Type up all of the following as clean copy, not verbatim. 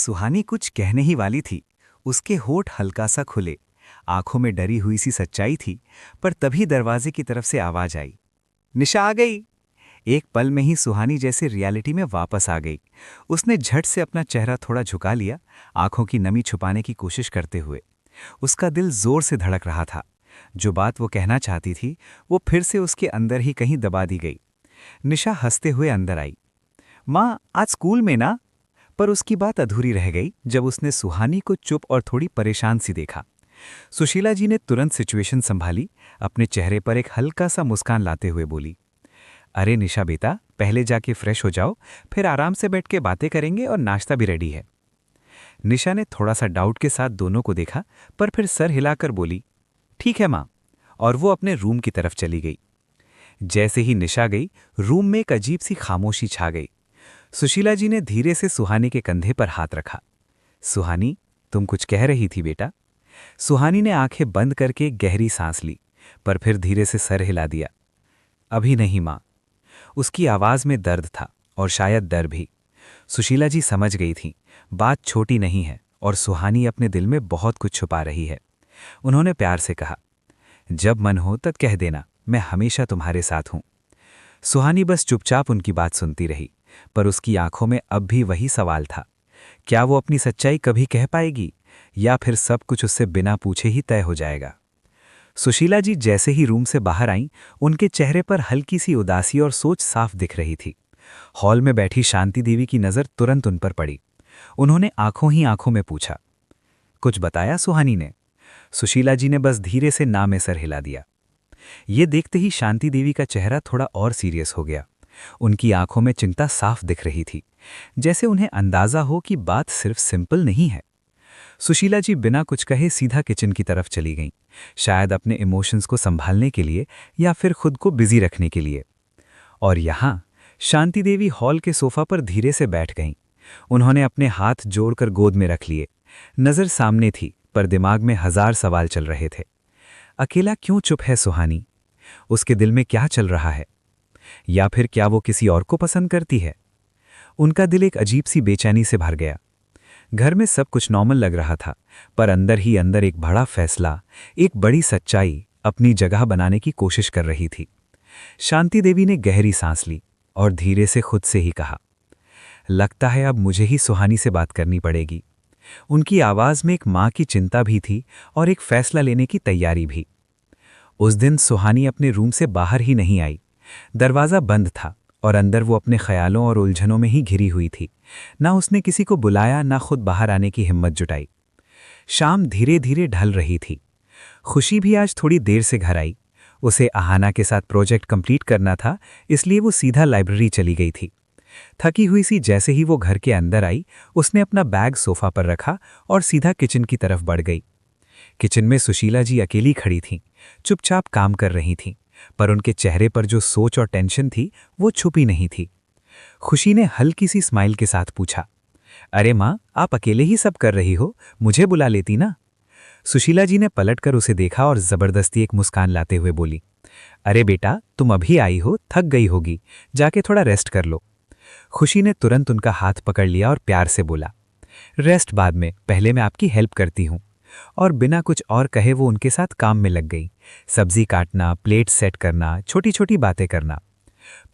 सुहानी कुछ कहने ही वाली थी, उसके होठ हल्का सा खुले, आंखों में डरी हुई सी सच्चाई थी। पर तभी दरवाजे की तरफ से आवाज आई, निशा आ गई। एक पल में ही सुहानी जैसे रियलिटी में वापस आ गई। उसने झट से अपना चेहरा थोड़ा झुका लिया, आंखों की नमी छुपाने की कोशिश करते हुए। उसका दिल जोर से धड़क रहा था। जो बात वो कहना चाहती थी वो फिर से उसके अंदर ही कहीं दबा दी गई। निशा हंसते हुए अंदर आई। माँ, आज स्कूल में ना। पर उसकी बात अधूरी रह गई जब उसने सुहानी को चुप और थोड़ी परेशान सी देखा। सुशीला जी ने तुरंत सिचुएशन संभाली, अपने चेहरे पर एक हल्का सा मुस्कान लाते हुए बोली, अरे निशा बेटा, पहले जाके फ्रेश हो जाओ, फिर आराम से बैठ के बातें करेंगे और नाश्ता भी रेडी है। निशा ने थोड़ा सा डाउट के साथ दोनों को देखा, पर फिर सर हिलाकर बोली, ठीक है माँ, और वो अपने रूम की तरफ चली गई। जैसे ही निशा गई, रूम में एक अजीब सी खामोशी छा गई। सुशीला जी ने धीरे से सुहानी के कंधे पर हाथ रखा। सुहानी, तुम कुछ कह रही थी बेटा। सुहानी ने आंखें बंद करके गहरी सांस ली, पर फिर धीरे से सर हिला दिया। अभी नहीं माँ। उसकी आवाज में दर्द था, और शायद डर भी। सुशीला जी समझ गई थीं, बात छोटी नहीं है और सुहानी अपने दिल में बहुत कुछ छुपा रही है। उन्होंने प्यार से कहा, जब मन हो तब कह देना, मैं हमेशा तुम्हारे साथ हूं। सुहानी बस चुपचाप उनकी बात सुनती रही, पर उसकी आंखों में अब भी वही सवाल था। क्या वो अपनी सच्चाई कभी कह पाएगी, या फिर सब कुछ उससे बिना पूछे ही तय हो जाएगा। सुशीला जी जैसे ही रूम से बाहर आईं, उनके चेहरे पर हल्की सी उदासी और सोच साफ दिख रही थी। हॉल में बैठी शांति देवी की नज़र तुरंत उन पर पड़ी। उन्होंने आंखों ही आंखों में पूछा, कुछ बताया सुहानी ने? सुशीला जी ने बस धीरे से ना में सर हिला दिया। ये देखते ही शांति देवी का चेहरा थोड़ा और सीरियस हो गया। उनकी आंखों में चिंता साफ दिख रही थी, जैसे उन्हें अंदाजा हो कि बात सिर्फ सिंपल नहीं है। सुशीला जी बिना कुछ कहे सीधा किचन की तरफ चली गईं, शायद अपने इमोशंस को संभालने के लिए या फिर खुद को बिजी रखने के लिए। और यहाँ शांति देवी हॉल के सोफा पर धीरे से बैठ गईं। उन्होंने अपने हाथ जोड़कर गोद में रख लिए। नज़र सामने थी, पर दिमाग में हजार सवाल चल रहे थे। अकेला क्यों चुप है सुहानी? उसके दिल में क्या चल रहा है? या फिर क्या वो किसी और को पसंद करती है? उनका दिल एक अजीब सी बेचैनी से भर गया। घर में सब कुछ नॉर्मल लग रहा था, पर अंदर ही अंदर एक बड़ा फैसला, एक बड़ी सच्चाई अपनी जगह बनाने की कोशिश कर रही थी। शांति देवी ने गहरी सांस ली और धीरे से खुद से ही कहा, लगता है अब मुझे ही सुहानी से बात करनी पड़ेगी। उनकी आवाज में एक माँ की चिंता भी थी और एक फैसला लेने की तैयारी भी। उस दिन सुहानी अपने रूम से बाहर ही नहीं आई। दरवाज़ा बंद था और अंदर वो अपने ख्यालों और उलझनों में ही घिरी हुई थी। ना उसने किसी को बुलाया, ना खुद बाहर आने की हिम्मत जुटाई। शाम धीरे धीरे ढल रही थी। खुशी भी आज थोड़ी देर से घर आई। उसे आहाना के साथ प्रोजेक्ट कंप्लीट करना था, इसलिए वो सीधा लाइब्रेरी चली गई थी। थकी हुई सी जैसे ही वो घर के अंदर आई, उसने अपना बैग सोफा पर रखा और सीधा किचन की तरफ बढ़ गई। किचन में सुशीला जी अकेली खड़ी थीं, चुपचाप काम कर रही थीं, पर उनके चेहरे पर जो सोच और टेंशन थी वो छुपी नहीं थी। खुशी ने हल्की सी स्माइल के साथ पूछा, अरे माँ, आप अकेले ही सब कर रही हो, मुझे बुला लेती ना। सुशीला जी ने पलटकर उसे देखा और जबरदस्ती एक मुस्कान लाते हुए बोली, अरे बेटा, तुम अभी आई हो, थक गई होगी, जाके थोड़ा रेस्ट कर लो। खुशी ने तुरंत उनका हाथ पकड़ लिया और प्यार से बोला, रेस्ट बाद में, पहले मैं आपकी हेल्प करती हूँ। और बिना कुछ और कहे वो उनके साथ काम में लग गई। सब्जी काटना, प्लेट सेट करना, छोटी छोटी बातें करना।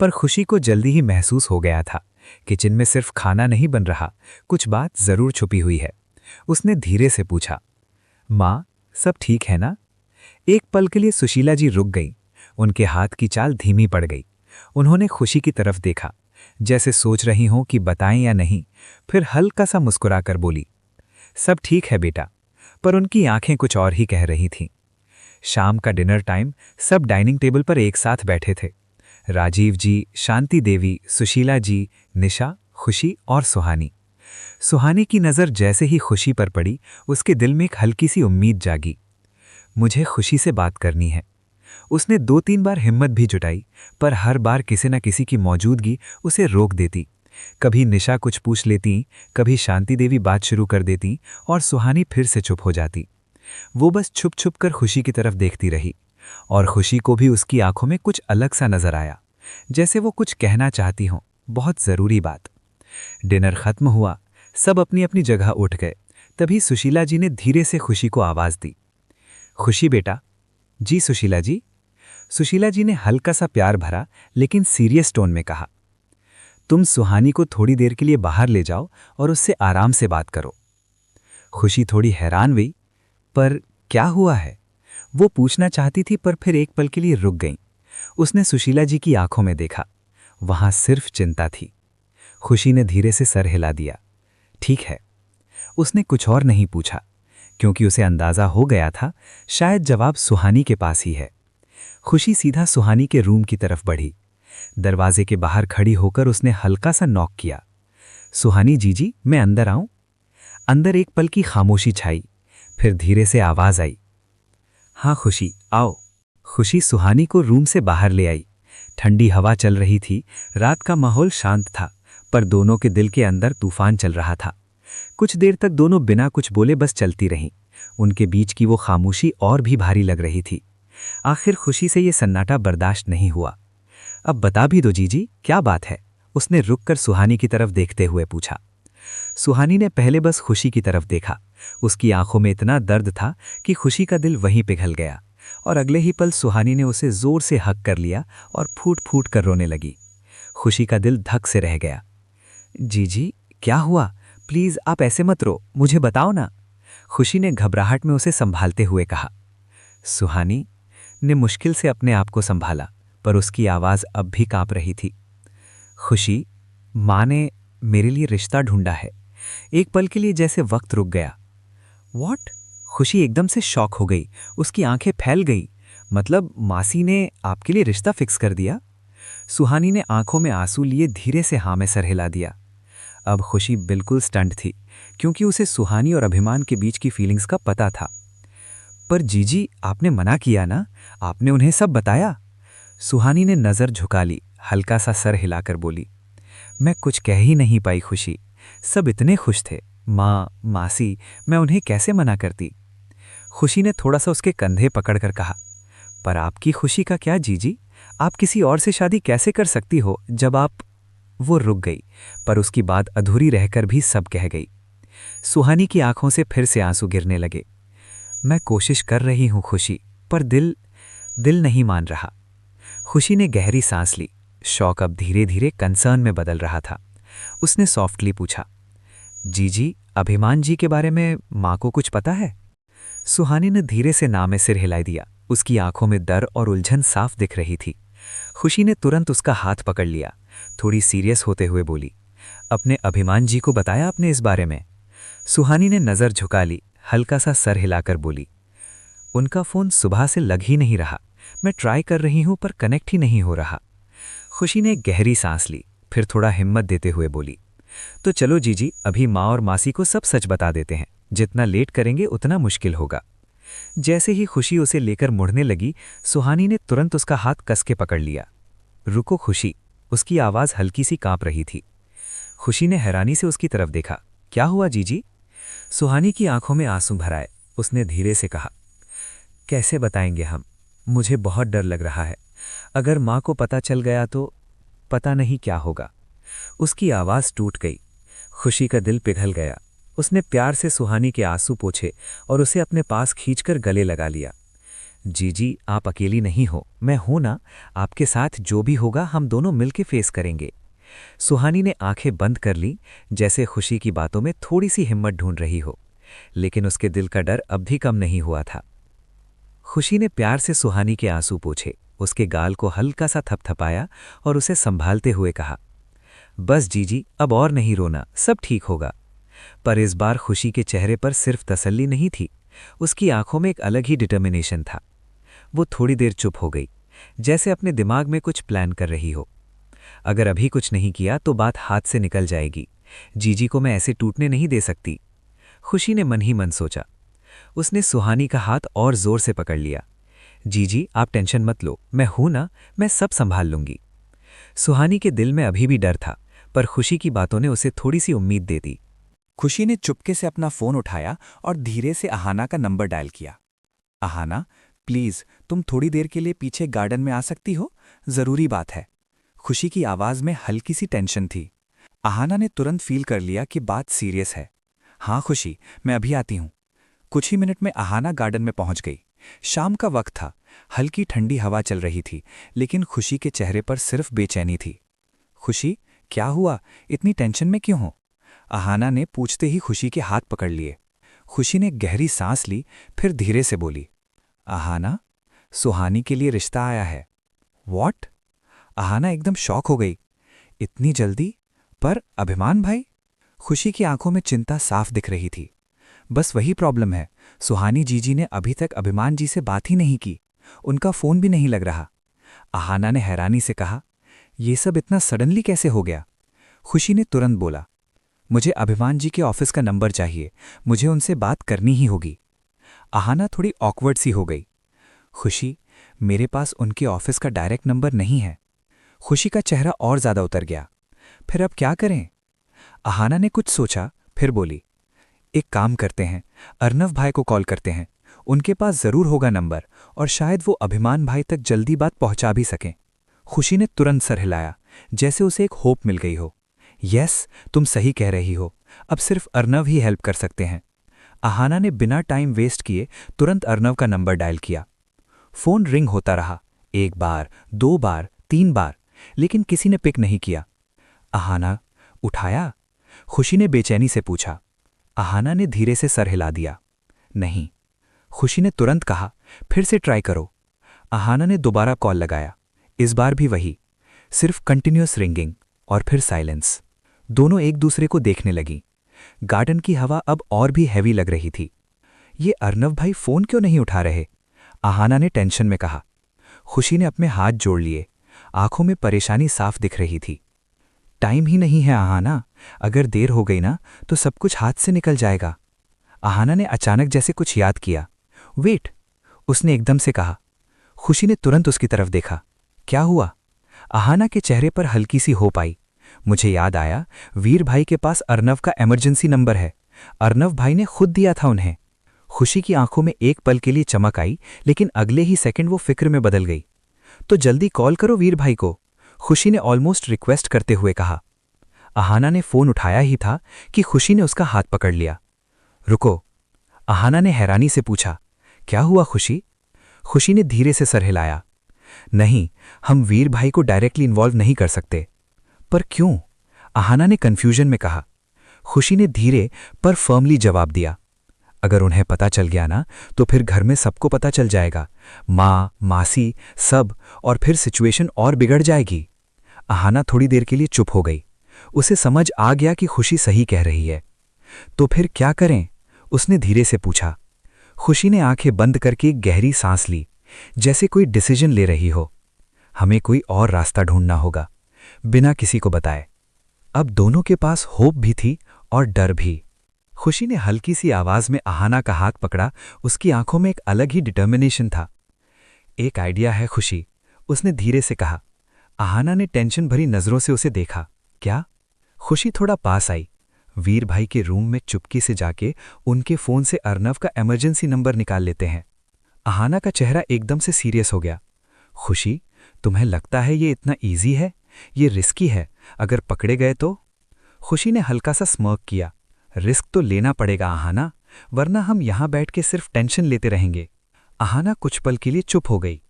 पर खुशी को जल्दी ही महसूस हो गया था, किचन में सिर्फ खाना नहीं बन रहा, कुछ बात जरूर छुपी हुई है। उसने धीरे से पूछा, माँ, सब ठीक है ना? एक पल के लिए सुशीला जी रुक गई। उनके हाथ की चाल धीमी पड़ गई। उन्होंने खुशी की तरफ देखा, जैसे सोच रही हों कि बताएं या नहीं। फिर हल्का सा मुस्कुराकर बोली, सब ठीक है बेटा। पर उनकी आंखें कुछ और ही कह रही थीं। शाम का डिनर टाइम, सब डाइनिंग टेबल पर एक साथ बैठे थे। राजीव जी, शांति देवी, सुशीला जी, निशा, खुशी और सुहानी। सुहानी की नज़र जैसे ही खुशी पर पड़ी, उसके दिल में एक हल्की सी उम्मीद जागी। मुझे खुशी से बात करनी है। उसने 2-3 बार हिम्मत भी जुटाई, पर हर बार किसी न किसी की मौजूदगी उसे रोक देती। कभी निशा कुछ पूछ लेती, कभी शांति देवी बात शुरू कर देती और सुहानी फिर से चुप हो जाती। वो बस छुप छुप कर खुशी की तरफ देखती रही, और खुशी को भी उसकी आंखों में कुछ अलग सा नजर आया, जैसे वो कुछ कहना चाहती हो, बहुत ज़रूरी बात। डिनर खत्म हुआ। सब अपनी अपनी जगह उठ गए। तभी सुशीला जी ने धीरे से खुशी को आवाज दी। खुशी बेटा। जी सुशीला जी। सुशीला जी ने हल्का सा प्यार भरा लेकिन सीरियस टोन में कहा, तुम सुहानी को थोड़ी देर के लिए बाहर ले जाओ और उससे आराम से बात करो। खुशी थोड़ी हैरान हुई, पर क्या हुआ है? वो पूछना चाहती थी पर फिर एक पल के लिए रुक गई। उसने सुशीला जी की आंखों में देखा, वहां सिर्फ चिंता थी। खुशी ने धीरे से सर हिला दिया। ठीक है। उसने कुछ और नहीं पूछा, क्योंकि उसे अंदाजा हो गया था शायद जवाब सुहानी के पास ही है। खुशी सीधा सुहानी के रूम की तरफ बढ़ी। दरवाजे के बाहर खड़ी होकर उसने हल्का सा नॉक किया। सुहानी जीजी, मैं अंदर आऊं? अंदर एक पल की खामोशी छाई, फिर धीरे से आवाज आई, हाँ खुशी, आओ। खुशी सुहानी को रूम से बाहर ले आई। ठंडी हवा चल रही थी, रात का माहौल शांत था, पर दोनों के दिल के अंदर तूफान चल रहा था। कुछ देर तक दोनों बिना कुछ बोले बस चलती रहीं। उनके बीच की वो खामोशी और भी भारी लग रही थी। आखिर खुशी से ये सन्नाटा बर्दाश्त नहीं हुआ। अब बता भी दो जीजी, क्या बात है? उसने रुककर सुहानी की तरफ देखते हुए पूछा। सुहानी ने पहले बस खुशी की तरफ देखा। उसकी आंखों में इतना दर्द था कि खुशी का दिल वहीं पिघल गया, और अगले ही पल सुहानी ने उसे जोर से हक कर लिया और फूट फूट कर रोने लगी। खुशी का दिल धक से रह गया। जीजी, क्या हुआ? प्लीज आप ऐसे मत रो, मुझे बताओ ना। खुशी ने घबराहट में उसे संभालते हुए कहा। सुहानी ने मुश्किल से अपने आप को संभाला, पर उसकी आवाज अब भी कांप रही थी। खुशी, माँ ने मेरे लिए रिश्ता ढूंढा है। एक पल के लिए जैसे वक्त रुक गया। व्हाट? खुशी एकदम से शॉक हो गई, उसकी आंखें फैल गई। मतलब मासी ने आपके लिए रिश्ता फिक्स कर दिया? सुहानी ने आंखों में आंसू लिए धीरे से हाँ में सर हिला दिया। अब खुशी बिल्कुल स्टंट थी, क्योंकि उसे सुहानी और अभिमान के बीच की फीलिंग्स का पता था। पर जीजी, आपने मना किया ना? आपने उन्हें सब बताया? सुहानी ने नजर झुका ली, हल्का सा सर हिलाकर बोली, मैं कुछ कह ही नहीं पाई खुशी। सब इतने खुश थे, माँ, मासी, मैं उन्हें कैसे मना करती? खुशी ने थोड़ा सा उसके कंधे पकड़कर कहा, पर आपकी खुशी का क्या जीजी? आप किसी और से शादी कैसे कर सकती हो जब आप... वो रुक गई, पर उसकी बात अधूरी रहकर भी सब कह गई। सुहानी की आंखों से फिर से आंसू गिरने लगे। मैं कोशिश कर रही हूं खुशी, पर दिल नहीं मान रहा। खुशी ने गहरी सांस ली। शौक अब धीरे धीरे कंसर्न में बदल रहा था। उसने सॉफ्टली पूछा, जीजी, अभिमान जी के बारे में माँ को कुछ पता है? सुहानी ने धीरे से ना में सिर हिला दिया। उसकी आंखों में डर और उलझन साफ दिख रही थी। खुशी ने तुरंत उसका हाथ पकड़ लिया, थोड़ी सीरियस होते हुए बोली, अपने अभिमान जी को बताया आपने इस बारे में? सुहानी ने नजर झुका ली, हल्का सा सर हिलाकर बोली, उनका फोन सुबह से लग ही नहीं रहा। मैं ट्राई कर रही हूं पर कनेक्ट ही नहीं हो रहा। खुशी ने गहरी सांस ली, फिर थोड़ा हिम्मत देते हुए बोली, तो चलो जीजी, अभी माँ और मासी को सब सच बता देते हैं। जितना लेट करेंगे उतना मुश्किल होगा। जैसे ही खुशी उसे लेकर मुड़ने लगी, सुहानी ने तुरंत उसका हाथ कस के पकड़ लिया। रुको खुशी। उसकी आवाज हल्की सी कांप रही थी। खुशी ने हैरानी से उसकी तरफ देखा। क्या हुआ जीजी? सुहानी की आंखों में आंसू भर आए। उसने धीरे से कहा, कैसे बताएंगे हम? मुझे बहुत डर लग रहा है। अगर माँ को पता चल गया तो पता नहीं क्या होगा। उसकी आवाज टूट गई। खुशी का दिल पिघल गया। उसने प्यार से सुहानी के आंसू पोंछे और उसे अपने पास खींचकर गले लगा लिया। जीजी, आप अकेली नहीं हो, मैं हूं ना। आपके साथ जो भी होगा हम दोनों मिलके फेस करेंगे। सुहानी ने आंखें बंद कर ली, जैसे खुशी की बातों में थोड़ी सी हिम्मत ढूंढ रही हो, लेकिन उसके दिल का डर अब भी कम नहीं हुआ था। खुशी ने प्यार से सुहानी के आंसू पोंछे, उसके गाल को हल्का सा थपथपाया और उसे संभालते हुए कहा, बस जीजी, अब और नहीं रोना, सब ठीक होगा। पर इस बार खुशी के चेहरे पर सिर्फ तसल्ली नहीं थी, उसकी आंखों में एक अलग ही डिटर्मिनेशन था। वो थोड़ी देर चुप हो गई, जैसे अपने दिमाग में कुछ प्लान कर रही हो। अगर अभी कुछ नहीं किया तो बात हाथ से निकल जाएगी। जीजी को मैं ऐसे टूटने नहीं दे सकती। खुशी ने मन ही मन सोचा। उसने सुहानी का हाथ और जोर से पकड़ लिया। जीजी, आप टेंशन मत लो, मैं हूं ना, मैं सब संभाल लूंगी। सुहानी के दिल में अभी भी डर था, पर खुशी की बातों ने उसे थोड़ी सी उम्मीद दे दी। खुशी ने चुपके से अपना फोन उठाया और धीरे से अहाना का नंबर डायल किया। अहाना, प्लीज तुम थोड़ी देर के लिए पीछे गार्डन में आ सकती हो? जरूरी बात है। खुशी की आवाज में हल्की सी टेंशन थी। आहाना ने तुरंत फील कर लिया कि बात सीरियस है। हाँ खुशी, मैं अभी आती हूँ। कुछ ही मिनट में आहाना गार्डन में पहुंच गई। शाम का वक्त था, हल्की ठंडी हवा चल रही थी, लेकिन खुशी के चेहरे पर सिर्फ बेचैनी थी। खुशी, क्या हुआ? इतनी टेंशन में क्यों हो? आहाना ने पूछते ही खुशी के हाथ पकड़ लिए। खुशी ने गहरी सांस ली, फिर धीरे से बोली, आहाना, सुहानी के लिए रिश्ता आया है। वॉट? आहाना एकदम शॉक हो गई। इतनी जल्दी? पर अभिमान भाई? खुशी की आंखों में चिंता साफ दिख रही थी। बस वही प्रॉब्लम है, सुहानी जीजी ने अभी तक अभिमान जी से बात ही नहीं की। उनका फोन भी नहीं लग रहा। आहाना ने हैरानी से कहा, ये सब इतना सडनली कैसे हो गया? खुशी ने तुरंत बोला, मुझे अभिमान जी के ऑफिस का नंबर चाहिए, मुझे उनसे बात करनी ही होगी। आहाना थोड़ी ऑकवर्ड सी हो गई। खुशी, मेरे पास उनके ऑफिस का डायरेक्ट नंबर नहीं है। खुशी का चेहरा और ज्यादा उतर गया। फिर अब क्या करें? आहाना ने कुछ सोचा, फिर बोली, एक काम करते हैं, अर्नव भाई को कॉल करते हैं। उनके पास जरूर होगा नंबर, और शायद वो अभिमान भाई तक जल्दी बात पहुंचा भी सकें। खुशी ने तुरंत सर हिलाया, जैसे उसे एक होप मिल गई हो। यस, तुम सही कह रही हो, अब सिर्फ अर्नव ही हेल्प कर सकते हैं। आहाना ने बिना टाइम वेस्ट किए तुरंत अर्नव का नंबर डायल किया। फोन रिंग होता रहा, 1 बार, 2 बार, 3 बार, लेकिन किसी ने पिक नहीं किया। आहाना, उठाया? खुशी ने बेचैनी से पूछा। आहाना ने धीरे से सर हिला दिया। नहीं। खुशी ने तुरंत कहा, फिर से ट्राई करो। आहाना ने दोबारा कॉल लगाया। इस बार भी वही, सिर्फ कंटिन्यूअस रिंगिंग और फिर साइलेंस। दोनों एक दूसरे को देखने लगी। गार्डन की हवा अब और भी हैवी लग रही थी। ये अर्नव भाई फोन क्यों नहीं उठा रहे? आहाना ने टेंशन में कहा। खुशी ने अपने हाथ जोड़ लिए, आंखों में परेशानी साफ दिख रही थी। टाइम ही नहीं है आहाना, अगर देर हो गई ना तो सब कुछ हाथ से निकल जाएगा। आहाना ने अचानक जैसे कुछ याद किया। वेट, उसने एकदम से कहा। खुशी ने तुरंत उसकी तरफ देखा। क्या हुआ? आहाना के चेहरे पर हल्की सी होप आई। मुझे याद आया, वीर भाई के पास अर्नव का इमरजेंसी नंबर है। अर्नव भाई ने खुद दिया था उन्हें। खुशी की आंखों में एक पल के लिए चमक आई, लेकिन अगले ही सेकंड वो फिक्र में बदल गई। तो जल्दी कॉल करो वीर भाई को, खुशी ने ऑलमोस्ट रिक्वेस्ट करते हुए कहा। आहाना ने फोन उठाया ही था कि खुशी ने उसका हाथ पकड़ लिया। रुको, आहाना ने हैरानी से पूछा। क्या हुआ खुशी? खुशी ने धीरे से सर हिलाया। नहीं, हम वीर भाई को डायरेक्टली इन्वॉल्व नहीं कर सकते। पर क्यों? आहाना ने कंफ्यूजन में कहा। खुशी ने धीरे पर फर्मली जवाब दिया। अगर उन्हें पता चल गया ना तो फिर घर में सबको पता चल जाएगा, माँ, मासी, सब, और फिर सिचुएशन और बिगड़ जाएगी। आहाना थोड़ी देर के लिए चुप हो गई। उसे समझ आ गया कि खुशी सही कह रही है। तो फिर क्या करें? उसने धीरे से पूछा। खुशी ने आंखें बंद करके एक गहरी सांस ली, जैसे कोई डिसीजन ले रही हो। हमें कोई और रास्ता ढूंढना होगा, बिना किसी को बताए। अब दोनों के पास होप भी थी और डर भी। खुशी ने हल्की सी आवाज में आहाना का हाथ पकड़ा। उसकी आंखों में एक अलग ही डिटर्मिनेशन था। एक आइडिया है खुशी, उसने धीरे से कहा। आहाना ने टेंशन भरी नजरों से उसे देखा। क्या? खुशी थोड़ा पास आई। वीर भाई के रूम में चुपके से जाके उनके फोन से अर्नव का इमरजेंसी नंबर निकाल लेते हैं। आहाना का चेहरा एकदम से सीरियस हो गया। खुशी, तुम्हें लगता है ये इतना इजी है? ये रिस्की है, अगर पकड़े गए तो? खुशी ने हल्का सा स्मर्क किया। रिस्क तो लेना पड़ेगा आहाना, वरना हम यहां बैठ के सिर्फ टेंशन लेते रहेंगे। आहाना कुछ पल के लिए चुप हो गई।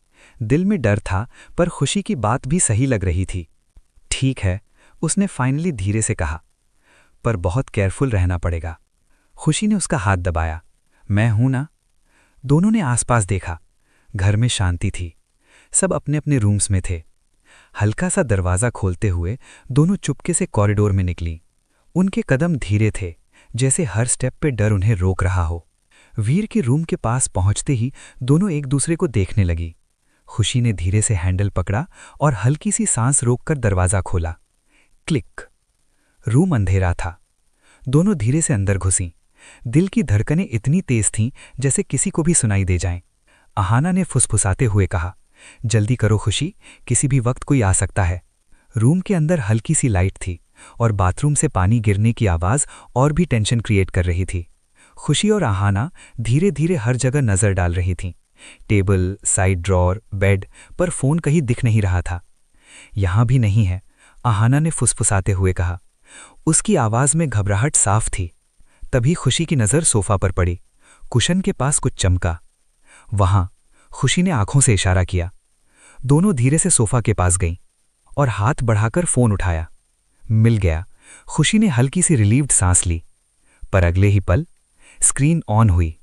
दिल में डर था, पर खुशी की बात भी सही लग रही थी। ठीक है, उसने फाइनली धीरे से कहा, पर बहुत केयरफुल रहना पड़ेगा। खुशी ने उसका हाथ दबाया। मैं हूं ना? दोनों ने आसपास देखा। घर में शांति थी, सब अपने अपने रूम्स में थे। हल्का सा दरवाजा खोलते हुए दोनों चुपके से कॉरिडोर में निकली। उनके कदम धीरे थे, जैसे हर स्टेप पे डर उन्हें रोक रहा हो। वीर के रूम के पास पहुंचते ही दोनों एक दूसरे को देखने लगी। खुशी ने धीरे से हैंडल पकड़ा और हल्की सी सांस रोककर दरवाजा खोला। क्लिक। रूम अंधेरा था। दोनों धीरे से अंदर घुसीं। दिल की धड़कनें इतनी तेज थीं जैसे किसी को भी सुनाई दे जाएं। आहाना ने फुसफुसाते हुए कहा, जल्दी करो खुशी, किसी भी वक्त कोई आ सकता है। रूम के अंदर हल्की सी लाइट थी और बाथरूम से पानी गिरने की आवाज और भी टेंशन क्रिएट कर रही थी। खुशी और आहाना धीरे धीरे हर जगह नजर डाल रही थीं। टेबल, साइड ड्रॉर, बेड, पर फोन कहीं दिख नहीं रहा था। यहां भी नहीं है, आहाना ने फुसफुसाते हुए कहा। उसकी आवाज में घबराहट साफ थी। तभी खुशी की नज़र सोफा पर पड़ी। कुशन के पास कुछ चमका। वहां खुशी ने आंखों से इशारा किया। दोनों धीरे से सोफा के पास गईं और हाथ बढ़ाकर फोन उठाया। मिल गया। खुशी ने हल्की सी रिलीव्ड सांस ली। पर अगले ही पल स्क्रीन ऑन हुई।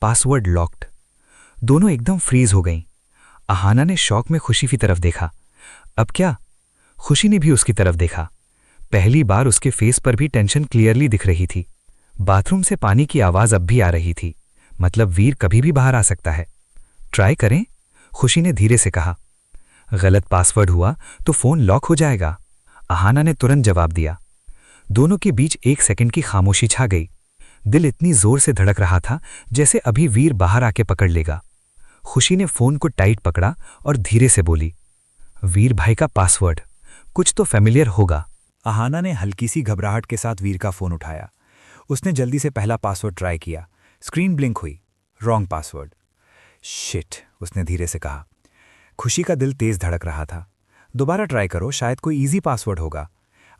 Password locked. दोनों एकदम फ्रीज हो गईं। अहाना ने शौक में खुशी की तरफ देखा। अब क्या? खुशी ने भी उसकी तरफ देखा। पहली बार उसके फेस पर भी टेंशन क्लियरली दिख रही थी। बाथरूम से पानी की आवाज अब भी आ रही थी। मतलब वीर कभी भी बाहर आ सकता है। ट्राई करें? खुशी ने धीरे से कहा। गलत पासवर्ड हुआ तो फोन लॉक हो जाएगा। अहाना ने तुरंत जवाब दिया। दोनों के बीच 1 सेकंड की खामोशी छा गई। दिल इतनी जोर से धड़क रहा था जैसे अभी वीर बाहर आके पकड़ लेगा। खुशी ने फोन को टाइट पकड़ा और धीरे से बोली, वीर भाई का पासवर्ड कुछ तो फेमिलियर होगा। अहाना ने हल्की सी घबराहट के साथ वीर का फोन उठाया। उसने जल्दी से पहला पासवर्ड ट्राई किया। स्क्रीन ब्लिंक हुई। Wrong password. शिट, उसने धीरे से कहा। खुशी का दिल तेज धड़क रहा था। दोबारा ट्राई करो, शायद कोई इजी पासवर्ड होगा।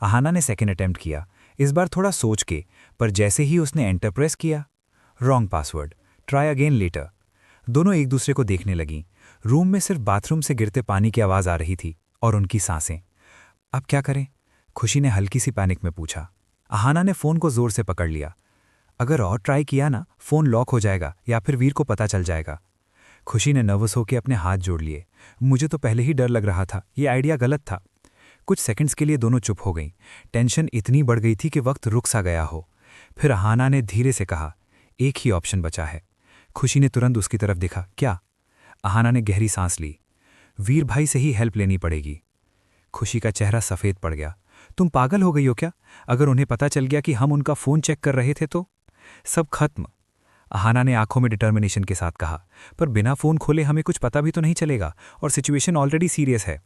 अहाना ने सेकेंड अटेम्प्ट किया, इस बार थोड़ा सोच के, पर जैसे ही उसने एंटर प्रेस किया, wrong password. Try again later. दोनों एक दूसरे को देखने लगीं। रूम में सिर्फ बाथरूम से गिरते पानी की आवाज़ आ रही थी और उनकी सांसें। अब क्या करें? खुशी ने हल्की सी पैनिक में पूछा। अहाना ने फ़ोन को ज़ोर से पकड़ लिया। अगर और ट्राई किया ना, फ़ोन लॉक हो जाएगा या फिर वीर को पता चल जाएगा। खुशी ने नर्वस होकर अपने हाथ जोड़ लिए। मुझे तो पहले ही डर लग रहा था, ये आइडिया गलत था। कुछ सेकंड्स के लिए दोनों चुप हो गईं। टेंशन इतनी बढ़ गई थी कि वक्त रुक सा गया हो। फिर अहाना ने धीरे से कहा, एक ही ऑप्शन बचा है। खुशी ने तुरंत उसकी तरफ देखा। क्या? अहाना ने गहरी सांस ली। वीर भाई से ही हेल्प लेनी पड़ेगी। खुशी का चेहरा सफ़ेद पड़ गया। तुम पागल हो गई हो क्या? अगर उन्हें पता चल गया कि हम उनका फ़ोन चेक कर रहे थे तो सब खत्म। अहाना ने आंखों में डिटर्मिनेशन के साथ कहा, पर बिना फ़ोन खोले हमें कुछ पता भी तो नहीं चलेगा और सिचुएशन ऑलरेडी सीरियस है।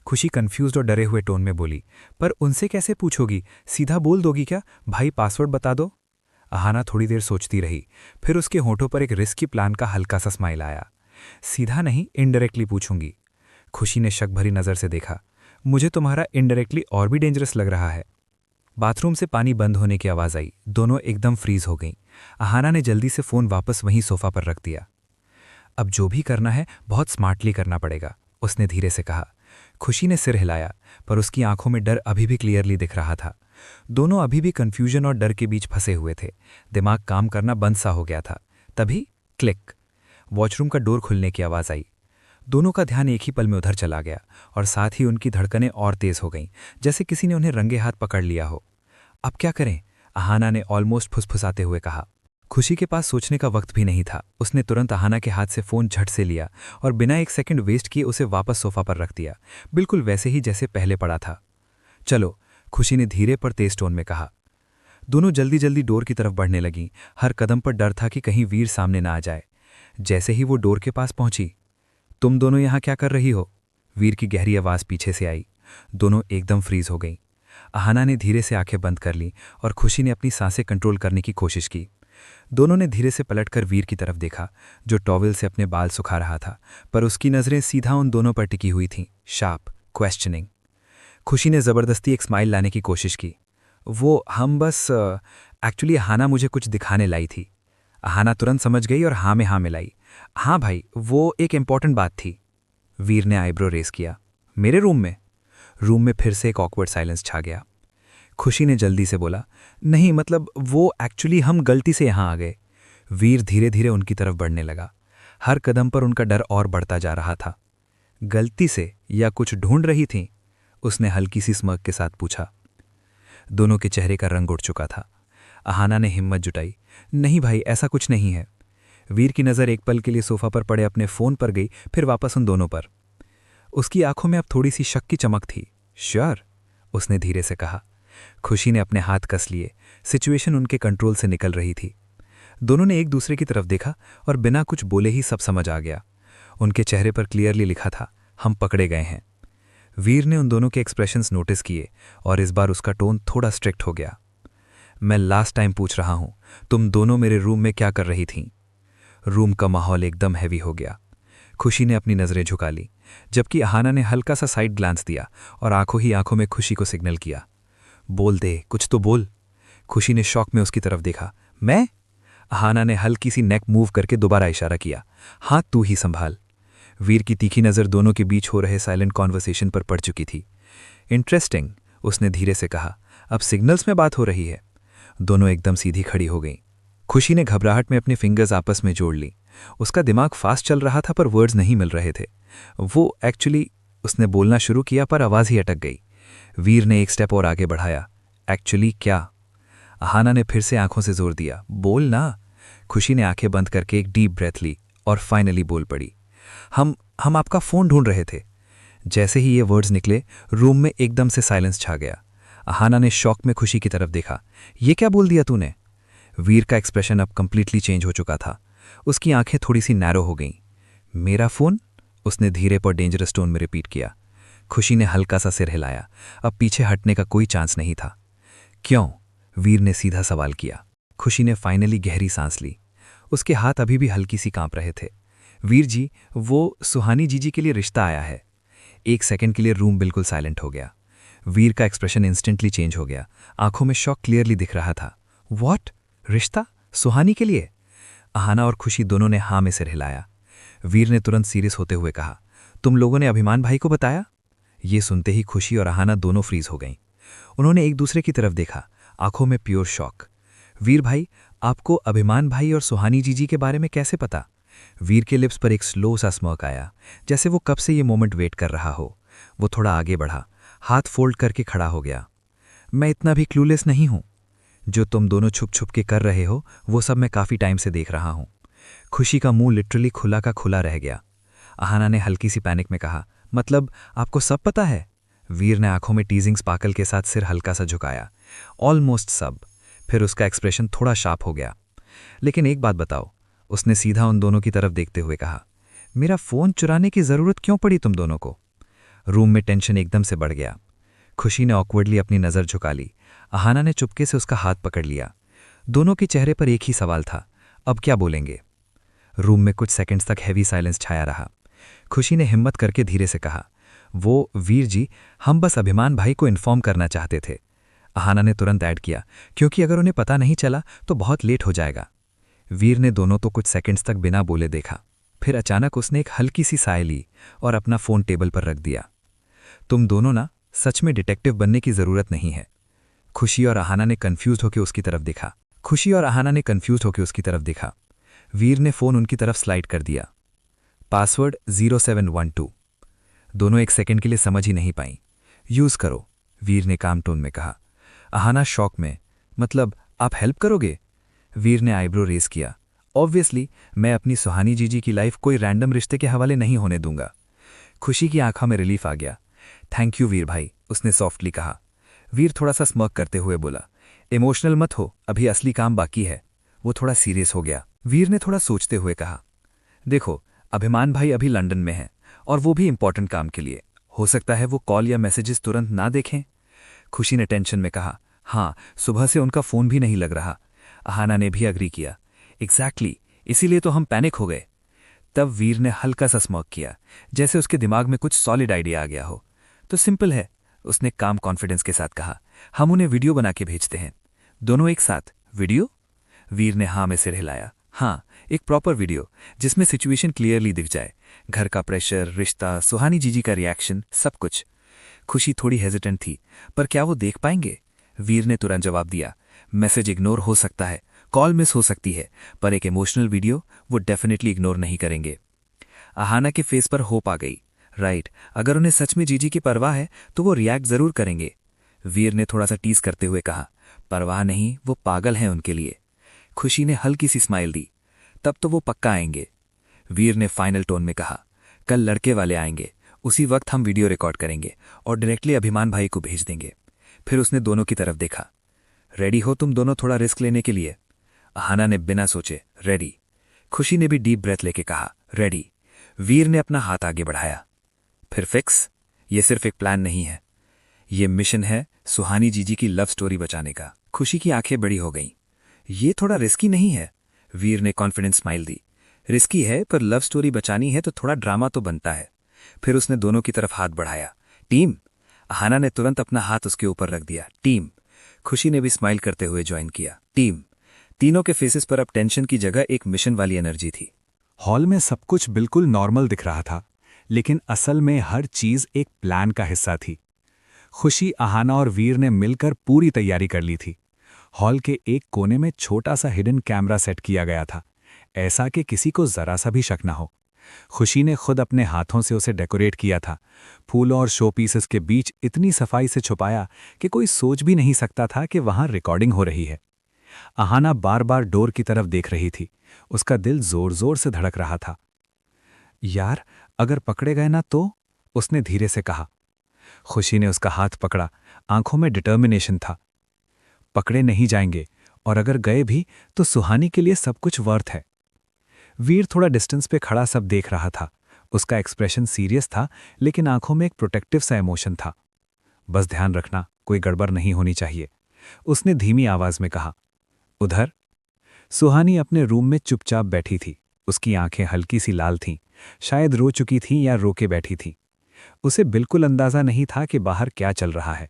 खुशी कंफ्यूज्ड और डरे हुए टोन में बोली, पर उनसे कैसे पूछोगी? सीधा बोल दोगी क्या, भाई पासवर्ड बता दो? अहाना थोड़ी देर सोचती रही। फिर उसके होठों पर एक रिस्की प्लान का हल्का सा स्माइल आया। सीधा नहीं, इनडायरेक्टली पूछूंगी। खुशी ने शक भरी नज़र से देखा। मुझे तुम्हारा इनडायरेक्टली और भी डेंजरस लग रहा है। बाथरूम से पानी बंद होने की आवाज़ आई। दोनों एकदम फ्रीज हो गईं। अहाना ने जल्दी से फ़ोन वापस वहीं सोफा पर रख दिया। अब जो भी करना है बहुत स्मार्टली करना पड़ेगा, उसने धीरे से कहा। खुशी ने सिर हिलाया, पर उसकी आंखों में डर अभी भी क्लियरली दिख रहा था। दोनों अभी भी कन्फ्यूजन और डर के बीच फंसे हुए थे। दिमाग काम करना बंद सा हो गया था। तभी क्लिक, वॉशरूम का डोर खुलने की आवाज़ आई। दोनों का ध्यान एक ही पल में उधर चला गया और साथ ही उनकी धड़कनें और तेज हो गईं, जैसे किसी ने उन्हें रंगे हाथ पकड़ लिया हो। अब क्या करें? अहाना ने ऑलमोस्ट फुसफुसाते हुए कहा। खुशी के पास सोचने का वक्त भी नहीं था। उसने तुरंत अहाना के हाथ से फ़ोन झट से लिया और बिना एक सेकंड वेस्ट किए उसे वापस सोफा पर रख दिया, बिल्कुल वैसे ही जैसे पहले पड़ा था। चलो, खुशी ने धीरे पर तेज टोन में कहा। दोनों जल्दी जल्दी डोर की तरफ बढ़ने लगीं। हर कदम पर डर था कि कहीं वीर सामने ना आ जाए। जैसे ही वो डोर के पास पहुंची, तुम दोनों यहाँ क्या कर रही हो? वीर की गहरी आवाज़ पीछे से आई। दोनों एकदम फ्रीज हो गईं। अहाना ने धीरे से आंखें बंद कर लीं और खुशी ने अपनी सांसें कंट्रोल करने की कोशिश की। दोनों ने धीरे से पलटकर वीर की तरफ देखा, जो टॉवेल से अपने बाल सुखा रहा था, पर उसकी नज़रें सीधा उन दोनों पर टिकी हुई थीं, शार्प, क्वेश्चनिंग। खुशी ने ज़बरदस्ती एक स्माइल लाने की कोशिश की। वो हम बस एक्चुअली अहाना मुझे कुछ दिखाने लाई थी। अहाना तुरंत समझ गई और हाँ में हाँ मिलाई। हाँ भाई, वो एक इम्पॉर्टेंट बात थी। वीर ने आईब्रो रेस किया। मेरे रूम में? रूम में फिर से एक ऑकवर्ड साइलेंस छा गया। खुशी ने जल्दी से बोला, नहीं मतलब वो एक्चुअली हम गलती से यहाँ आ गए। वीर धीरे धीरे उनकी तरफ बढ़ने लगा। हर कदम पर उनका डर और बढ़ता जा रहा था। गलती से या कुछ ढूंढ रही थीं? उसने हल्की सी स्मर्क के साथ पूछा। दोनों के चेहरे का रंग उड़ चुका था। अहाना ने हिम्मत जुटाई। नहीं भाई, ऐसा कुछ नहीं है। वीर की नज़र एक पल के लिए सोफा पर पड़े अपने फ़ोन पर गई, फिर वापस उन दोनों पर। उसकी आंखों में अब थोड़ी सी शक की चमक थी। श्योर, उसने धीरे से कहा। खुशी ने अपने हाथ कस लिए। सिचुएशन उनके कंट्रोल से निकल रही थी। दोनों ने एक दूसरे की तरफ देखा और बिना कुछ बोले ही सब समझ आ गया। उनके चेहरे पर क्लियरली लिखा था, हम पकड़े गए हैं। वीर ने उन दोनों के एक्सप्रेशंस नोटिस किए और इस बार उसका टोन थोड़ा स्ट्रिक्ट हो गया। मैं लास्ट टाइम पूछ रहा हूं, तुम दोनों मेरे रूम में क्या कर रही थीं? रूम का माहौल एकदम हैवी हो गया। खुशी ने अपनी नज़रें झुका ली, जबकि अहाना ने हल्का सा साइड ग्लांस दिया और आंखों ही आंखों में खुशी को सिग्नल किया। बोल दे, कुछ तो बोल। खुशी ने शॉक में उसकी तरफ देखा। मैं? अहाना ने हल्की सी नेक मूव करके दोबारा इशारा किया। हाँ, तू ही संभाल। वीर की तीखी नज़र दोनों के बीच हो रहे साइलेंट कॉन्वर्सेशन पर पड़ चुकी थी। इंटरेस्टिंग, उसने धीरे से कहा। अब सिग्नल्स में बात हो रही है। दोनों एकदम सीधी खड़ी हो गईं। खुशी ने घबराहट में अपने फिंगर्स आपस में जोड़ ली। उसका दिमाग फास्ट चल रहा था पर वर्ड्स नहीं मिल रहे थे। वो एक्चुअली, उसने बोलना शुरू किया पर आवाज़ ही अटक गई। वीर ने एक स्टेप और आगे बढ़ाया। एक्चुअली क्या? अहाना ने फिर से आंखों से जोर दिया। बोल ना। खुशी ने आंखें बंद करके एक डीप ब्रेथ ली और फाइनली बोल पड़ी। हम आपका फ़ोन ढूंढ रहे थे। जैसे ही ये वर्ड्स निकले, रूम में एकदम से साइलेंस छा गया। अहाना ने शॉक में खुशी की तरफ देखा। ये क्या बोल दिया तूने? वीर का एक्सप्रेशन अब कंप्लीटली चेंज हो चुका था। उसकी आंखें थोड़ी सी नैरो हो गईं। मेरा फ़ोन? उसने धीरे पर डेंजरस टोन में रिपीट किया। खुशी ने हल्का सा सिर हिलाया। अब पीछे हटने का कोई चांस नहीं था। क्यों? वीर ने सीधा सवाल किया। खुशी ने फाइनली गहरी सांस ली। उसके हाथ अभी भी हल्की सी कांप रहे थे। वीर जी, वो सुहानी जीजी के लिए रिश्ता आया है। एक सेकंड के लिए रूम बिल्कुल साइलेंट हो गया। वीर का एक्सप्रेशन इंस्टेंटली चेंज हो गया। आंखों में शॉक क्लियरली दिख रहा था। व्हाट? रिश्ता? सुहानी के लिए? अहाना और खुशी दोनों ने हाँ में सिर हिलाया। वीर ने तुरंत सीरियस होते हुए कहा, तुम लोगों ने अभिमान भाई को बताया? ये सुनते ही खुशी और अहाना दोनों फ्रीज हो गईं। उन्होंने एक दूसरे की तरफ देखा, आंखों में प्योर शॉक। वीर भाई, आपको अभिमान भाई और सुहानी जीजी के बारे में कैसे पता? वीर के लिप्स पर एक स्लो सा स्मर्क आया, जैसे वो कब से ये मोमेंट वेट कर रहा हो। वो थोड़ा आगे बढ़ा, हाथ फोल्ड करके खड़ा हो गया। मैं इतना भी क्लूलेस नहीं हूं। जो तुम दोनों छुप छुप के कर रहे हो वो सब मैं काफ़ी टाइम से देख रहा हूं। खुशी का मुंह लिटरली खुला का खुला रह गया। अहाना ने हल्की सी पैनिक में कहा, मतलब आपको सब पता है? वीर ने आंखों में टीजिंग स्पार्कल के साथ सिर हल्का सा झुकाया। ऑलमोस्ट सब। फिर उसका एक्सप्रेशन थोड़ा शार्प हो गया। लेकिन एक बात बताओ, उसने सीधा उन दोनों की तरफ देखते हुए कहा। मेरा फ़ोन चुराने की ज़रूरत क्यों पड़ी तुम दोनों को? रूम में टेंशन एकदम से बढ़ गया। खुशी ने ऑकवर्डली अपनी नज़र झुका ली। अहाना ने चुपके से उसका हाथ पकड़ लिया। दोनों के चेहरे पर एक ही सवाल था, अब क्या बोलेंगे? रूम में कुछ सेकंड्स तक हैवी साइलेंस छाया रहा। खुशी ने हिम्मत करके धीरे से कहा, वो वीर जी, हम बस अभिमान भाई को इन्फॉर्म करना चाहते थे। अहाना ने तुरंत ऐड किया, क्योंकि अगर उन्हें पता नहीं चला तो बहुत लेट हो जाएगा। वीर ने दोनों तो कुछ सेकंड्स तक बिना बोले देखा। फिर अचानक उसने एक हल्की सी साय ली और अपना फ़ोन टेबल पर रख दिया। तुम दोनों ना सच में डिटेक्टिव बनने की ज़रूरत नहीं है। खुशी और अहाना ने कन्फ्यूज होकर उसकी तरफ देखा। वीर ने फ़ोन उनकी तरफ स्लाइड कर दिया। पासवर्ड 0712। दोनों एक सेकंड के लिए समझ ही नहीं पाईं। यूज़ करो, वीर ने काम टोन में कहा। अहाना शॉक में, मतलब आप हेल्प करोगे? वीर ने आईब्रो रेस किया। ऑब्वियसली, मैं अपनी सुहानी जीजी की लाइफ कोई रैंडम रिश्ते के हवाले नहीं होने दूंगा। खुशी की आंखों में रिलीफ आ गया। थैंक यू वीर भाई, उसने सॉफ्टली कहा। वीर थोड़ा सा स्मर्क करते हुए बोला, इमोशनल मत हो, अभी असली काम बाकी है। वो थोड़ा सीरियस हो गया। वीर ने थोड़ा सोचते हुए कहा, देखो, अभिमान भाई अभी लंदन में हैं और वो भी इंपॉर्टेंट काम के लिए। हो सकता है वो कॉल या मैसेजेस तुरंत ना देखें। खुशी ने टेंशन में कहा, हाँ, सुबह से उनका फ़ोन भी नहीं लग रहा। अहाना ने भी अग्री किया। एग्जैक्टली, इसीलिए तो हम पैनिक हो गए। तब वीर ने हल्का सा स्मर्क किया, जैसे उसके दिमाग में कुछ सॉलिड आइडिया आ गया हो। तो सिंपल है, उसने काम कॉन्फिडेंस के साथ कहा, हम उन्हें वीडियो बना के भेजते हैं। दोनों एक साथ? वीडियो? वीर ने हाँ में सिर हिलाया। हाँ, एक प्रॉपर वीडियो जिसमें सिचुएशन क्लियरली दिख जाए, घर का प्रेशर, रिश्ता, सुहानी जीजी का रिएक्शन, सब कुछ। खुशी थोड़ी हेजिटेंट थी, पर क्या वो देख पाएंगे? वीर ने तुरंत जवाब दिया, मैसेज इग्नोर हो सकता है, कॉल मिस हो सकती है, पर एक इमोशनल वीडियो वो डेफिनेटली इग्नोर नहीं करेंगे। अहाना के फेस पर होप आ गई। राइट, अगर उन्हें सच में जीजी की परवाह है तो वो रिएक्ट जरूर करेंगे। वीर ने थोड़ा सा टीज करते हुए कहा, परवाह नहीं, वो पागल हैं उनके लिए। खुशी ने हल्की सी स्माइल दी, तब तो वो पक्का आएंगे। वीर ने फाइनल टोन में कहा, कल लड़के वाले आएंगे, उसी वक्त हम वीडियो रिकॉर्ड करेंगे और डायरेक्टली अभिमान भाई को भेज देंगे। फिर उसने दोनों की तरफ देखा, रेडी हो तुम दोनों थोड़ा रिस्क लेने के लिए? अहाना ने बिना सोचे, रेडी। खुशी ने भी डीप ब्रेथ लेके कहा, रेडी। वीर ने अपना हाथ आगे बढ़ाया। फिर फिक्स? ये सिर्फ एक प्लान नहीं है, ये मिशन है सुहानी जीजी की लव स्टोरी बचाने का। खुशी की आंखें बड़ी हो गईं। ये थोड़ा रिस्की नहीं है? वीर ने कॉन्फिडेंस स्माइल दी। रिस्की है, पर लव स्टोरी बचानी है तो थोड़ा ड्रामा तो बनता है। फिर उसने दोनों की तरफ हाथ बढ़ाया। टीम? अहाना ने तुरंत अपना हाथ उसके ऊपर रख दिया। टीम, खुशी ने भी स्माइल करते हुए ज्वाइन किया। टीम तीनों के फेसेस पर अब टेंशन की जगह एक मिशन वाली एनर्जी थी। हॉल में सब कुछ बिल्कुल नॉर्मल दिख रहा था, लेकिन असल में हर चीज एक प्लान का हिस्सा थी। खुशी, अहाना और वीर ने मिलकर पूरी तैयारी कर ली थी। हॉल के एक कोने में छोटा सा हिडन कैमरा सेट किया गया था, ऐसा कि किसी को जरा सा भी शक ना हो। खुशी ने खुद अपने हाथों से उसे डेकोरेट किया था, फूलों और शो पीसेस के बीच इतनी सफाई से छुपाया कि कोई सोच भी नहीं सकता था कि वहां रिकॉर्डिंग हो रही है। अहाना बार बार डोर की तरफ देख रही थी, उसका दिल जोर जोर से धड़क रहा था। यार, अगर पकड़े गए ना तो, उसने धीरे से कहा। खुशी ने उसका हाथ पकड़ा, आंखों में डिटर्मिनेशन था। पकड़े नहीं जाएंगे, और अगर गए भी तो सुहानी के लिए सब कुछ वर्थ है। वीर थोड़ा डिस्टेंस पे खड़ा सब देख रहा था। उसका एक्सप्रेशन सीरियस था, लेकिन आंखों में एक प्रोटेक्टिव सा इमोशन था। बस ध्यान रखना, कोई गड़बड़ नहीं होनी चाहिए, उसने धीमी आवाज में कहा। उधर सुहानी अपने रूम में चुपचाप बैठी थी। उसकी आंखें हल्की सी लाल थीं, शायद रो चुकी थीं या रो के बैठी थीं। उसे बिल्कुल अंदाजा नहीं था कि बाहर क्या चल रहा है।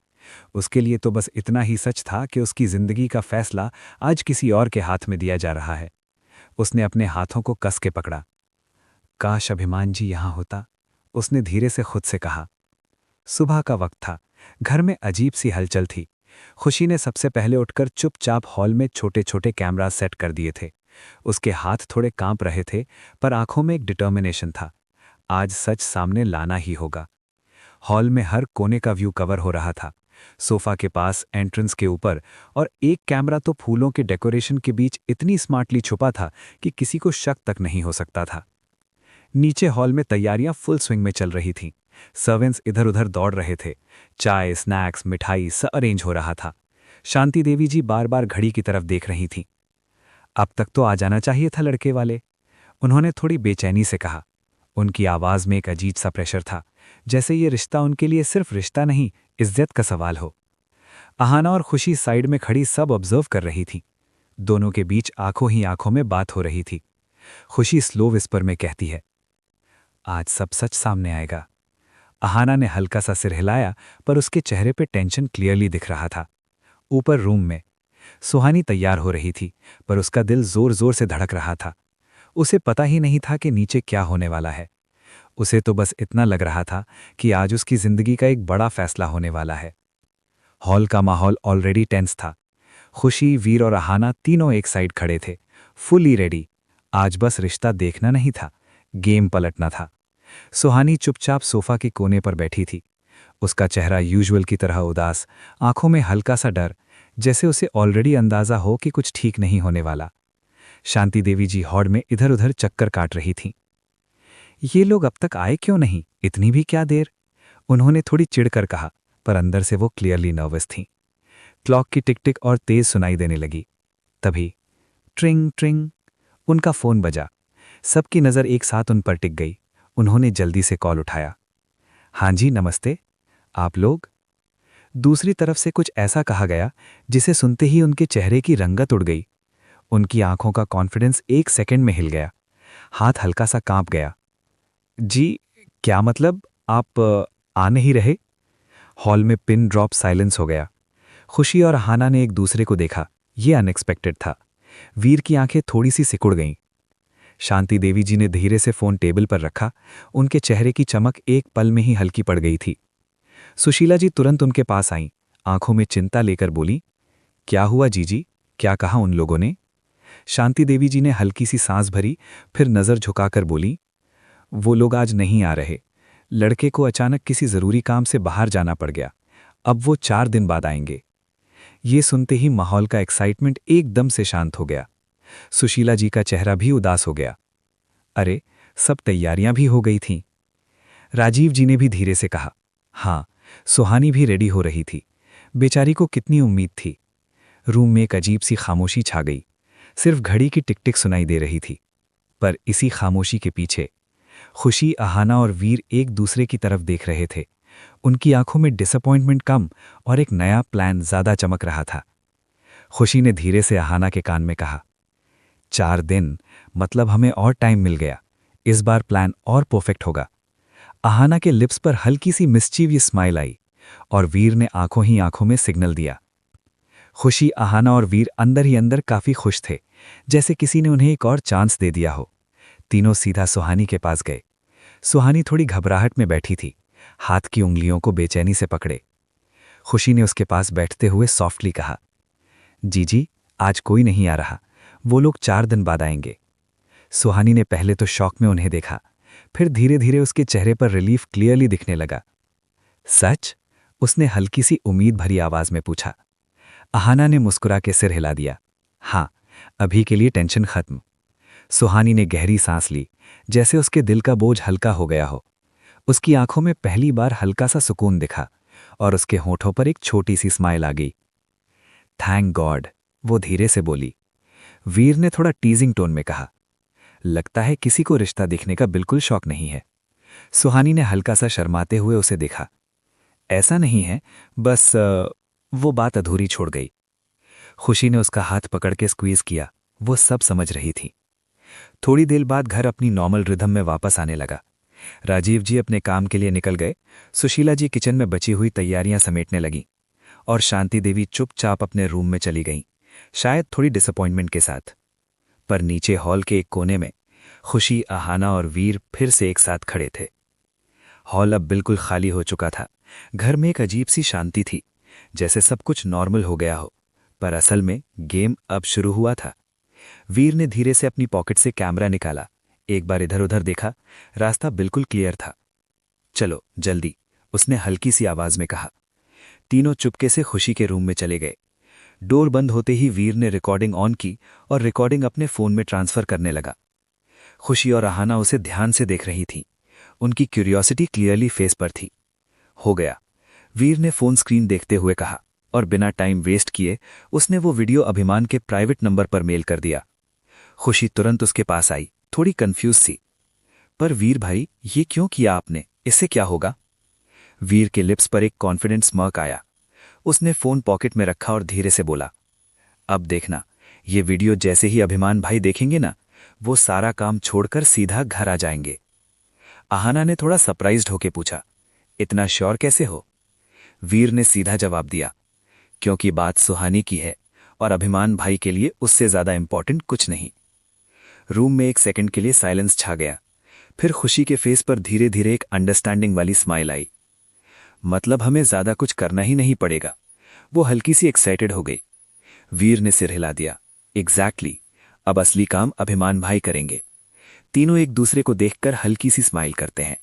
उसके लिए तो बस इतना ही सच था कि उसकी जिंदगी का फैसला आज किसी और के हाथ में दिया जा रहा है। उसने अपने हाथों को कस के पकड़ा। काश अभिमान जी यहां होता, उसने धीरे से खुद से कहा। सुबह का वक्त था, घर में अजीब सी हलचल थी। खुशी ने सबसे पहले उठकर चुपचाप हॉल में छोटे छोटे कैमरा सेट कर दिए थे। उसके हाथ थोड़े कांप रहे थे, पर आंखों में एक डिटर्मिनेशन था। आज सच सामने लाना ही होगा। हॉल में हर कोने का व्यू कवर हो रहा था, सोफा के पास, एंट्रेंस के ऊपर, और एक कैमरा तो फूलों के डेकोरेशन के बीच इतनी स्मार्टली छुपा था कि किसी को शक तक नहीं हो सकता था। नीचे हॉल में तैयारियां फुल स्विंग में चल रही थीं। सर्वेंट्स इधर उधर दौड़ रहे थे। चाय, स्नैक्स, मिठाई सब अरेंज हो रहा था। शांति देवी जी बार बार घड़ी की तरफ देख रही थीं। अब तक तो आ जाना चाहिए था लड़के वाले, उन्होंने थोड़ी बेचैनी से कहा। उनकी आवाज में एक अजीब सा प्रेशर था, जैसे ये रिश्ता उनके लिए सिर्फ रिश्ता नहीं, इज्जत का सवाल हो। अहाना और खुशी साइड में खड़ी सब ऑब्जर्व कर रही थी। दोनों के बीच आंखों ही आंखों में बात हो रही थी। खुशी स्लो विस्पर में कहती है, आज सब सच सामने आएगा। अहाना ने हल्का सा सिर हिलाया, पर उसके चेहरे पे टेंशन क्लियरली दिख रहा था। ऊपर रूम में सुहानी तैयार हो रही थी, पर उसका दिल जोर जोर से धड़क रहा था। उसे पता ही नहीं था कि नीचे क्या होने वाला है। उसे तो बस इतना लग रहा था कि आज उसकी जिंदगी का एक बड़ा फैसला होने वाला है। हॉल का माहौल ऑलरेडी टेंस था। खुशी, वीर और अहाना तीनों एक साइड खड़े थे, फुली रेडी। आज बस रिश्ता देखना नहीं था, गेम पलटना था। सुहानी चुपचाप सोफा के कोने पर बैठी थी। उसका चेहरा यूजुअल की तरह उदास, आंखों में हल्का सा डर, जैसे उसे ऑलरेडी अंदाजा हो कि कुछ ठीक नहीं होने वाला। शांति देवी जी हॉल में इधर उधर चक्कर काट रही थीं। ये लोग अब तक आए क्यों नहीं, इतनी भी क्या देर, उन्होंने थोड़ी चिढ़कर कहा, पर अंदर से वो क्लियरली नर्वस थीं। क्लॉक की टिक टिक और तेज सुनाई देने लगी। तभी ट्रिंग ट्रिंग, उनका फोन बजा। सबकी नज़र एक साथ उन पर टिक गई। उन्होंने जल्दी से कॉल उठाया। हाँ जी, नमस्ते, आप लोग? दूसरी तरफ से कुछ ऐसा कहा गया जिसे सुनते ही उनके चेहरे की रंगत उड़ गई। उनकी आंखों का कॉन्फिडेंस एक सेकंड में हिल गया, हाथ हल्का सा कांप गया। जी, क्या मतलब, आप आ नहीं रहे? हॉल में पिन ड्रॉप साइलेंस हो गया। खुशी और हाना ने एक दूसरे को देखा। ये अनएक्सपेक्टेड था। वीर की आंखें थोड़ी सी सिकुड़ गईं। शांति देवी जी ने धीरे से फोन टेबल पर रखा। उनके चेहरे की चमक एक पल में ही हल्की पड़ गई थी। सुशीला जी तुरंत उनके पास आईं, आंखों में चिंता लेकर बोली, क्या हुआ जीजी, क्या कहा उन लोगों ने? शांति देवी जी ने हल्की सी सांस भरी, फिर नजर झुकाकर बोली, वो लोग आज नहीं आ रहे। लड़के को अचानक किसी जरूरी काम से बाहर जाना पड़ गया। अब वो 4 दिन बाद आएंगे। ये सुनते ही माहौल का एक्साइटमेंट एकदम से शांत हो गया। सुशीला जी का चेहरा भी उदास हो गया। अरे, सब तैयारियां भी हो गई थीं। राजीव जी ने भी धीरे से कहा, हाँ। सुहानी भी रेडी हो रही थी। बेचारी को कितनी उम्मीद थी। रूम में एक अजीब सी खामोशी छा गई। सिर्फ घड़ी की टिक टिक सुनाई दे रही थी। पर इसी खामोशी के पीछे खुशी, अहाना और वीर एक दूसरे की तरफ देख रहे थे। उनकी आंखों में डिसअपॉइंटमेंट कम और एक नया प्लान ज्यादा चमक रहा था। खुशी ने धीरे से अहाना के कान में कहा, 4 दिन मतलब हमें और टाइम मिल गया। इस बार प्लान और परफेक्ट होगा। अहाना के लिप्स पर हल्की सी मिस्चीवियस स्माइल आई और वीर ने आंखों ही आंखों में सिग्नल दिया। खुशी, आहाना और वीर अंदर ही अंदर काफी खुश थे, जैसे किसी ने उन्हें एक और चांस दे दिया हो। तीनों सीधा सुहानी के पास गए। सुहानी थोड़ी घबराहट में बैठी थी, हाथ की उंगलियों को बेचैनी से पकड़े। खुशी ने उसके पास बैठते हुए सॉफ्टली कहा, जीजी, आज कोई नहीं आ रहा, वो लोग 4 दिन बाद आएंगे। सुहानी ने पहले तो शॉक में उन्हें देखा, फिर धीरे धीरे उसके चेहरे पर रिलीफ क्लियरली दिखने लगा। सच? उसने हल्की सी उम्मीद भरी आवाज में पूछा। आहाना ने मुस्कुरा के सिर हिला दिया। हाँ, अभी के लिए टेंशन खत्म। सुहानी ने गहरी सांस ली, जैसे उसके दिल का बोझ हल्का हो गया हो। उसकी आंखों में पहली बार हल्का सा सुकून दिखा और उसके होठों पर एक छोटी सी स्माइल आ गई। थैंक गॉड, वो धीरे से बोली। वीर ने थोड़ा टीजिंग टोन में कहा, लगता है किसी को रिश्ता देखने का बिल्कुल शौक नहीं है। सुहानी ने हल्का सा शर्माते हुए उसे देखा। ऐसा नहीं है, बस वो बात अधूरी छोड़ गई। खुशी ने उसका हाथ पकड़ के स्क्वीज किया, वो सब समझ रही थी। थोड़ी देर बाद घर अपनी नॉर्मल रिदम में वापस आने लगा। राजीव जी अपने काम के लिए निकल गए, सुशीला जी किचन में बची हुई तैयारियां समेटने लगीं और शांति देवी चुपचाप अपने रूम में चली गईं, शायद थोड़ी डिसअपॉइंटमेंट के साथ। पर नीचे हॉल के एक कोने में खुशी, आहाना और वीर फिर से एक साथ खड़े थे। हॉल अब बिल्कुल खाली हो चुका था। घर में एक अजीब सी शांति थी, जैसे सब कुछ नॉर्मल हो गया हो, पर असल में गेम अब शुरू हुआ था। वीर ने धीरे से अपनी पॉकेट से कैमरा निकाला, एक बार इधर उधर देखा, रास्ता बिल्कुल क्लियर था। चलो जल्दी, उसने हल्की सी आवाज में कहा। तीनों चुपके से खुशी के रूम में चले गए। डोर बंद होते ही वीर ने रिकॉर्डिंग ऑन की और रिकॉर्डिंग अपने फोन में ट्रांसफर करने लगा। खुशी और आहाना उसे ध्यान से देख रही थी, उनकी क्यूरियोसिटी क्लियरली फेस पर थी। हो गया, वीर ने फोन स्क्रीन देखते हुए कहा और बिना टाइम वेस्ट किए उसने वो वीडियो अभिमान के प्राइवेट नंबर पर मेल कर दिया। खुशी तुरंत उसके पास आई, थोड़ी कंफ्यूज सी। पर वीर भाई, ये क्यों किया आपने? इससे क्या होगा? वीर के लिप्स पर एक कॉन्फिडेंट स्मर्क आया। उसने फोन पॉकेट में रखा और धीरे से बोला, अब देखना, ये वीडियो जैसे ही अभिमान भाई देखेंगे ना, वो सारा काम छोड़कर सीधा घर आ जाएंगे। आहाना ने थोड़ा सरप्राइज्ड होके पूछा, इतना श्योर कैसे हो? वीर ने सीधा जवाब दिया, क्योंकि बात सुहानी की है और अभिमान भाई के लिए उससे ज्यादा इंपॉर्टेंट कुछ नहीं। रूम में एक सेकंड के लिए साइलेंस छा गया, फिर खुशी के फेस पर धीरे धीरे एक अंडरस्टैंडिंग वाली स्माइल आई। मतलब हमें ज्यादा कुछ करना ही नहीं पड़ेगा। वो हल्की सी एक्साइटेड हो गई। वीर ने सिर हिला दिया, एग्जैक्टली, अब असली काम अभिमान भाई करेंगे। तीनों एक दूसरे को देखकर हल्की सी स्माइल करते हैं।